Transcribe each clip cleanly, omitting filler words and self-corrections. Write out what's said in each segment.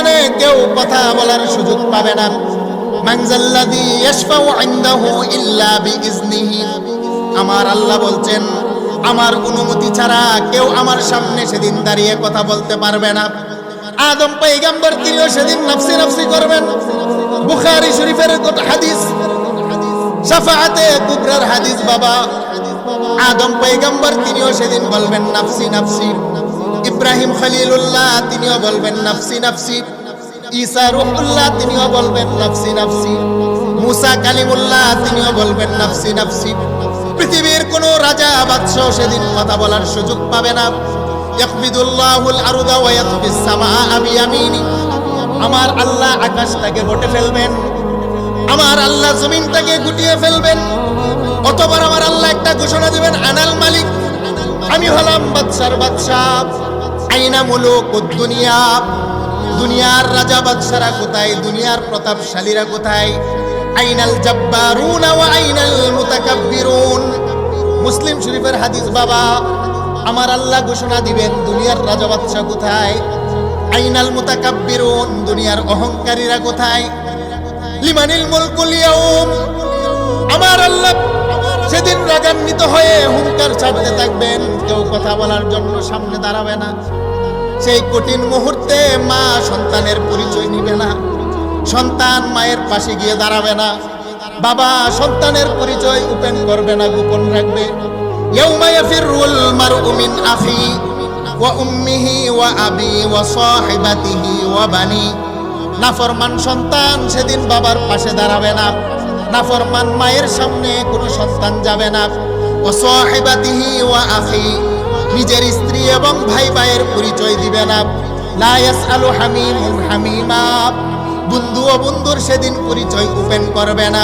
ময়দানে কেউ কথা বলার সুযোগ পাবে না। মান যাল্লাযী ইয়াশফাউ ইনদাহু ইল্লা বিইজনিহি, আমার আল্লাহ বলছেন আমার অনুমতি ছাড়া কেউ আমার সামনে সেদিন দাঁড়িয়ে কথা বলতে পারবে না। আদম পয়গম্বর তিনিও সেদিন নফসি নফসি করবেন। বুখারী শরীফের হাদিস, শাফাআতে কুবরার হাদিস। বাবা আদম পয়গম্বর তিনিও সেদিন বলবেন নফসি নফসি। ইব্রাহিম খলিলুল্লাহ তিনিও বলবেন নফসি নফসি। ঈসা রূহুল্লাহ তিনিও বলবেন নফসি নফসি। মুসা কালিমুল্লাহ তিনিও বলবেন নফসি নফসি। পৃথিবীর কোন রাজা বাদশাহ সেদিন কথা বলার সুযোগ পাবে না। ইয়াকবিদুল্লাহুল আরদা ওয়া ইয়াতফিস সামাআ বিয়ামিনি, আমার আল্লাহ আকাশটাকে বটে ফেলবেন, আমার আল্লাহ জমিনটাকে গুটিয়ে ফেলবেন। অতঃপর আমার আল্লাহ একটা ঘোষণা দিবেন, আনাল মালিক, আমি হলাম বাদশার বাদশাহ। আইনা মুলুকুদ দুনিয়া, দুনিয়ার রাজা বাদশারা কোথায়, দুনিয়ার প্রতাপশালীরা কোথায়? আইনাল জাব্বারুনা ওয়া আইনাল মুতাকাব্বিরুন। মুসলিম শরীফের হাদিস। বাবা আমার আল্লাহ ঘোষণা দিবেন, দুনিয়ার রাজা বাদশা কোথায়? আইনাল মুতাকাব্বিরুন, দুনিয়ার অহংকারীরা কোথায়? লিমানিল মুলকুল ইয়াউম, আমার আল্লাহ সেদিন রাগান্বিত হয়ে হুঙ্কার ছাড়তে থাকবেন, কেউ কথা বলার জন্য সামনে দাঁড়াবে না। সেই কঠিন মুহূর্তে মা সন্তানের পরিচয় নিবে না, সন্তান মায়ের পাশে গিয়ে দাঁড়াবে না, বাবা সন্তানের পরিচয় ওপেন করবে না, গোপন রাখবে। ইয়াউমা ইয়াফিরুল মারউ মিন আখি ওয়া উম্মিহি ওয়া আবি ওয়া সাহিবাতিহি ওয়া বানি। নাফরমান সন্তান সেদিন বাবার পাশে দাঁড়াবে না, নাফরমান মায়ের সামনে কোনো সন্তান যাবে না। ওয়া সাহিবাতিহি ওয়া আখি, নিজের স্ত্রী এবং ভাই ভাইয়ের পরিচয় দিবে না। লা ইয়াসআলু হামিমুন হামিমা, বন্ধু ও বন্ধুর সেদিন পরিচয় ওপেন করবে না।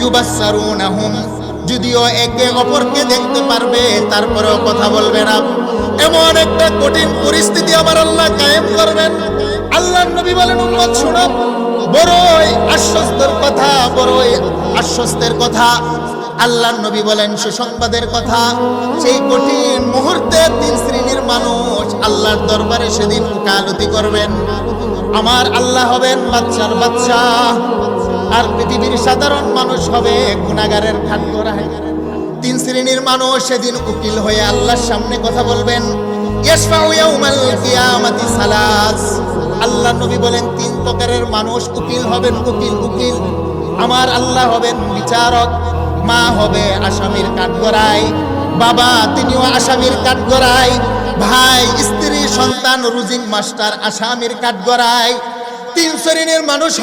ইউবাসসারুনাহুম, যদিও একে অপরকে দেখতে পারবে তারপরেও কথা বলবে না। এমন একটা কঠিন পরিস্থিতি আমার আল্লাহ কায়েম করবেন। আল্লাহর নবী বলেন, উম্মত শুনো, বড়ই আশ্বস্তের কথা, বড়ই আশ্বস্তের কথা। আল্লাহর নবী বলেন সুসংবাদের কথা। সেই কঠিন মুহূর্তে তিন শ্রেণীর মানুষ আল্লাহর দরবারে সেদিন ওকালতি করবেন। আমার আল্লাহ হবেন বাদশার বাদশাহ, আর পৃথিবীর সাধারণ মানুষ হবে গুনাহগারের কাঠগড়ায়। তিন শ্রেণীর মানুষ সেদিন উকিল হয়ে আল্লাহর সামনে কথা বলবেন। ইয়াশফাউ ইয়াউমাল কিয়ামাতি সালাস, আল্লাহ নবী বলেন তিন প্রকারের মানুষ উকিল হবেন। উকিল আমার আল্লাহ হবেন বিচারক, মা হবে আসামির কাঠগড়ায়, বাবা তিনিও আসামির কাঠগড়ায়, ভাই স্ত্রী সন্তান রুজিং মাস্টার আসামির কাঠগড়ায়। তিন শ্রেণীর মানুষ